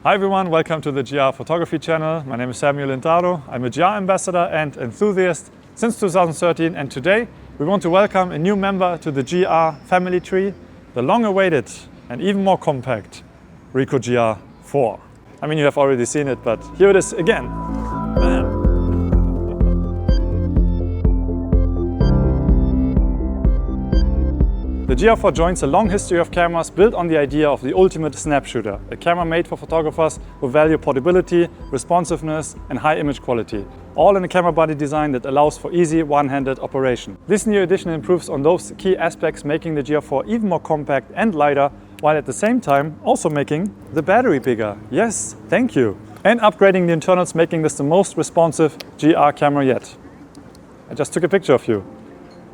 Hi everyone, welcome to the GR photography channel. My name is Lintaro. I'm a GR ambassador and enthusiast since 2013, and today we want to welcome a new member to the GR family tree, the long-awaited and even more compact Ricoh GR IV. I mean, you have already seen it, but here it is again. Bam. The GR4 joins a long history of cameras built on the idea of the ultimate snap shooter, a camera made for photographers who value portability, responsiveness and high image quality, all in a camera body design that allows for easy one-handed operation. This new edition improves on those key aspects, making the GR4 even more compact and lighter, while at the same time also making the battery bigger. Yes, thank you. And upgrading the internals, making this the most responsive GR camera yet. I just took a picture of you.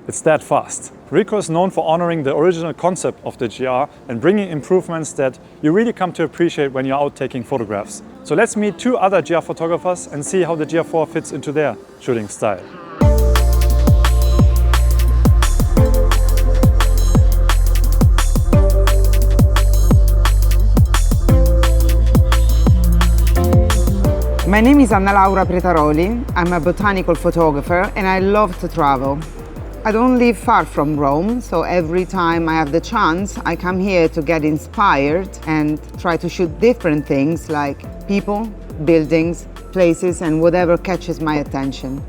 It's that fast. Ricoh is known for honoring the original concept of the GR and bringing improvements that you really come to appreciate when you're out taking photographs. So let's meet two other GR photographers and see how the GR4 fits into their shooting style. My name is Aannalaura Pretaroli. I'm a botanical photographer and I love to travel. I don't live far from Rome, so every time I have the chance, I come here to get inspired and try to shoot different things like people, buildings, places, and whatever catches my attention.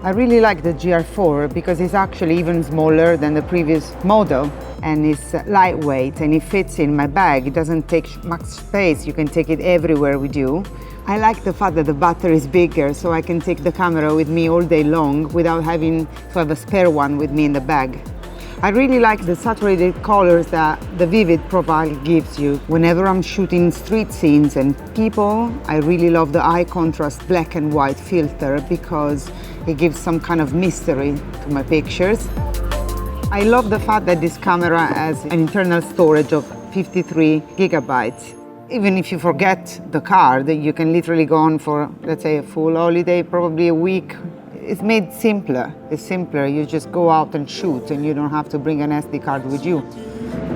I really like the GR4 because it's actually even smaller than the previous model, and it's lightweight and it fits in my bag. It doesn't take much space. You can take it everywhere with you. I like the fact that the battery is bigger, so I can take the camera with me all day long without having to have a spare one with me in the bag. I really like the saturated colors that the vivid profile gives you. Whenever I'm shooting street scenes and people, I really love the high contrast black and white filter because it gives some kind of mystery to my pictures. I love the fact that this camera has an internal storage of 53 gigabytes. Even if you forget the card, you can literally go on for, let's say, a full holiday, probably a week. It's made simpler. It's simpler. You just go out and shoot and you don't have to bring an SD card with you.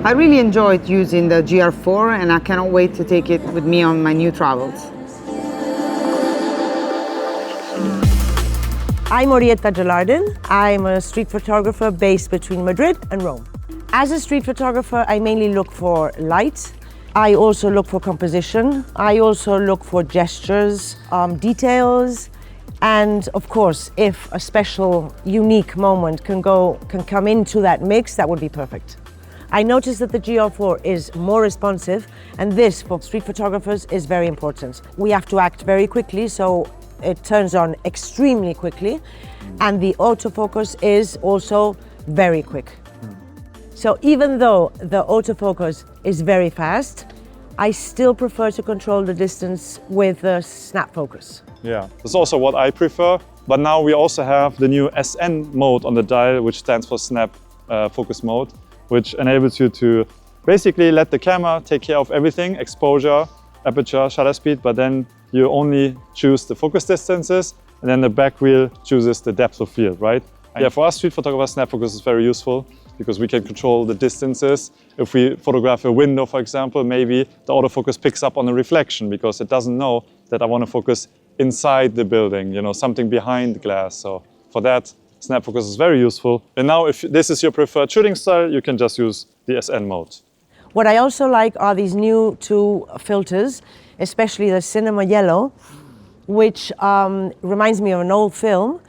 I really enjoyed using the GR4 and I cannot wait to take it with me on my new travels. I'm Orietta Gelardin. I'm a street photographer based between Madrid and Rome. As a street photographer, I mainly look for light. I also look for composition. I also look for gestures, details, and of course, if a special, unique moment can come into that mix, that would be perfect. I noticed that the GR4 is more responsive, and this, for street photographers, is very important. We have to act very quickly, so it turns on extremely quickly, and the autofocus is also very quick. So even though the autofocus is very fast, I still prefer to control the distance with the snap focus. Yeah, that's also what I prefer. But now we also have the new SN mode on the dial, which stands for snap focus mode, which enables you to basically let the camera take care of everything, exposure, aperture, shutter speed, but then you only choose the focus distances, and then the back wheel chooses the depth of field, right? Yeah, for us street photographers, snap focus is very useful because we can control the distances. If we photograph a window, for example, maybe the autofocus picks up on the reflection because it doesn't know that I want to focus inside the building, you know, something behind the glass. So for that, snap focus is very useful. And now if this is your preferred shooting style, you can just use the SN mode. What I also like are these new two filters, especially the cinema yellow, which reminds me of an old film,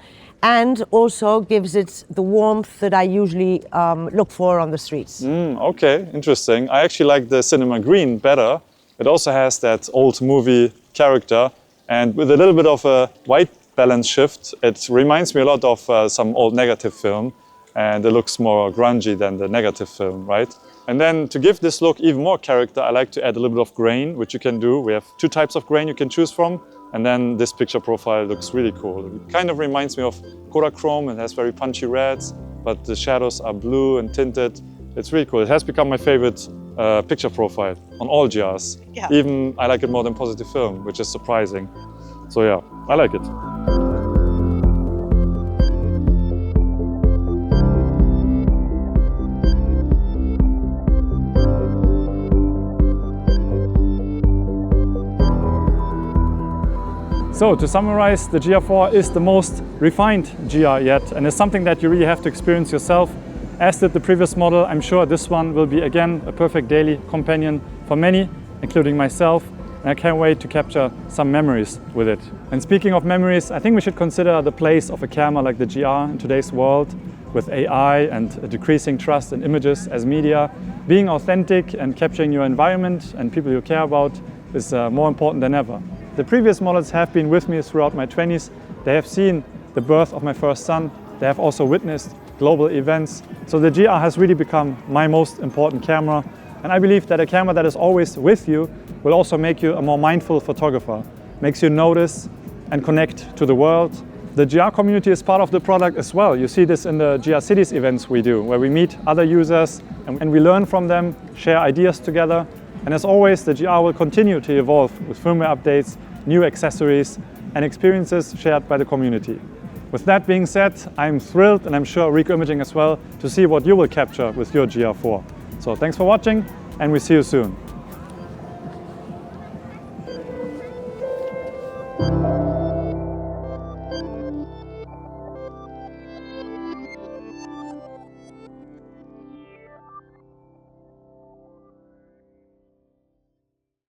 and also gives it the warmth that I usually look for on the streets. Okay, interesting. I actually like the cinema green better. It also has that old movie character, and with a little bit of a white balance shift, it reminds me a lot of some old negative film, and it looks more grungy than the negative film, right? And then to give this look even more character, I like to add a little bit of grain, which you can do. We have two types of grain you can choose from. And then this picture profile looks really cool. It kind of reminds me of Kodachrome. It has very punchy reds, but the shadows are blue and tinted. It's really cool. It has become my favorite picture profile on all GRs. Yeah. Even I like it more than positive film, which is surprising. So yeah, I like it. So to summarize, the GR4 is the most refined GR yet, and it's something that you really have to experience yourself. As did the previous model, I'm sure this one will be again a perfect daily companion for many, including myself, and I can't wait to capture some memories with it. And speaking of memories, I think we should consider the place of a camera like the GR in today's world, with AI and a decreasing trust in images as media. Being authentic and capturing your environment and people you care about is more important than ever. The previous models have been with me throughout my 20s. They have seen the birth of my first son. They have also witnessed global events. So the GR has really become my most important camera. And I believe that a camera that is always with you will also make you a more mindful photographer, makes you notice and connect to the world. The GR community is part of the product as well. You see this in the GR Cities events we do, where we meet other users and we learn from them, share ideas together. And as always, the GR will continue to evolve with firmware updates, new accessories, and experiences shared by the community. With that being said, I'm thrilled, and I'm sure Ricoh Imaging as well, to see what you will capture with your GR4. So thanks for watching, and we see you soon.